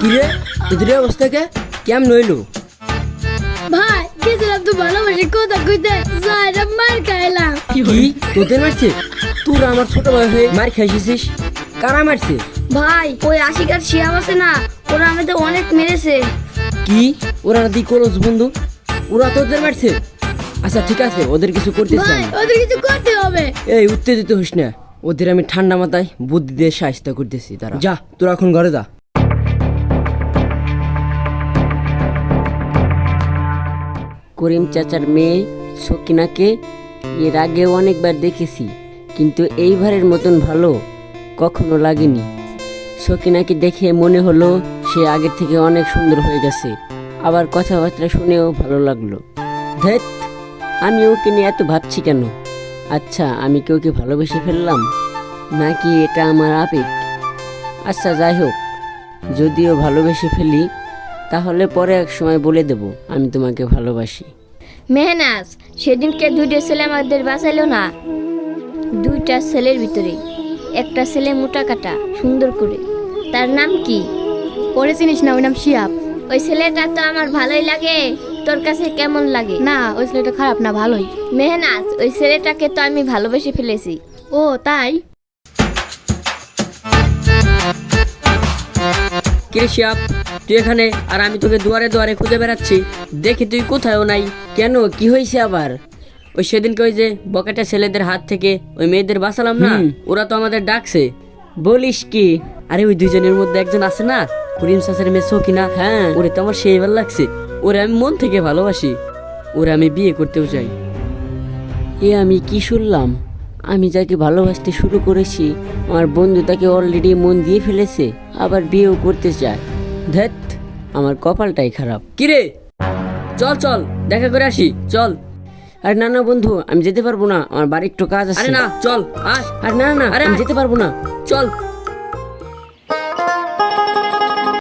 কিরে তোদের অবস্থা কেমন হইলো? ভাই গেছিলাম তো ভালোবাসি কথা কইতে যাইরা মার খাইলাম। কি তোদের মারছে? তোর আমার ছোট ভাই হয়ে মার খাইছিস? কারা মারছে? ভাই ওই আশিকার শিয়াব আছে না, ওরা আমাদের অনেক মেরেছে। কি ওরা দি করস বন্ধু? ওরা তোদের মারছে? আচ্ছা ঠিক আছে, ওদের কিছু করতে ভাই চাই। ওদের কিছু করতে হবে। এই উত্তেজিত হইস না, ওদের আমি ঠান্ডা মাথায় বুদ্ধি দিয়ে সাহায্য করতেছি। তারা যা, তোরা এখন ঘরে যা। করিম চাচার মেয়ে সকিনাকে এর আগে অনেকবার দেখেছি, কিন্তু এইবারের মতন ভালো কখনো লাগেনি। সকিনাকে দেখে মনে হলো সে আগের থেকে অনেক সুন্দর হয়ে গেছে, আবার কথাবার্তা শুনেও ভালো লাগলো। ধ্যাত, আমি ওকে নিয়ে এত ভাবছি কেন? আচ্ছা, আমি কি ওকে ভালোবেসে ফেললাম, নাকি এটা আমার আবেগ? আচ্ছা যাই হোক, যদিও ভালোবেসে ফেলি তাহলে পরে এক সময় বলে দেব আমি তোমাকে ভালোবাসি। মেহনাজ, সেদিনকে দুইটা ছেলে আমাদের বাঁচাইলো না। দুইটা ছেলের ভিতরে একটা ছেলে মোটা কাটা সুন্দর করে, তার নাম কি? ওরে চিনিস না? ওই নাম শিয়াব। ওই ছেলেটা তো আমার ভালোই লাগে, তোর কাছে কেমন লাগে? না, ওই ছেলেটা খারাপ না, ভালোই। মেহনাজ, ওই ছেলেটাকে তো আমি ভালোবেসে ফেলেছি। ও তাই? কিরে শিয়াব, তুই এখানে আর আমি তোকে দুয়ারে দুয়ারে খুঁজে বেড়াচ্ছি, দেখি তুই কোথায়ও নাই। কেন, কি হয়েছে আবার? ওই সেদিনকে ওই যে বকেটা ছেলেদের হাত থেকে ওই মেয়েদের বাঁচালাম না, ওরা তো আমাদের ডাকছে। বলিস কি? আরে ওই দুইজনের মধ্যে একজন আছে না, করিম চাচার মেয়ে সকিনা। হ্যাঁ, ওরে তো আমার সেই ভালো লাগছে, ওরে আমি মন থেকে ভালোবাসি, ওরে আমি বিয়ে করতেও চাই। এ আমি কি শুনলাম? আমি যাকে ভালোবাসতে শুরু করেছি আমার বন্ধু তাকে অলরেডি মন দিয়ে ফেলেছে, আবার বিয়েও করতে চায়। ধ্যাত, আমার কপালটাই খারাপ। কিরে চল চল দেখা করে আসি, চল। আরে না না বন্ধু, আমি যেতে পারবো না, আমার বাড়ি একটু কাজ আছে। আরে না চল, আরে না না, আরে আমি যেতে পারবো না, চল।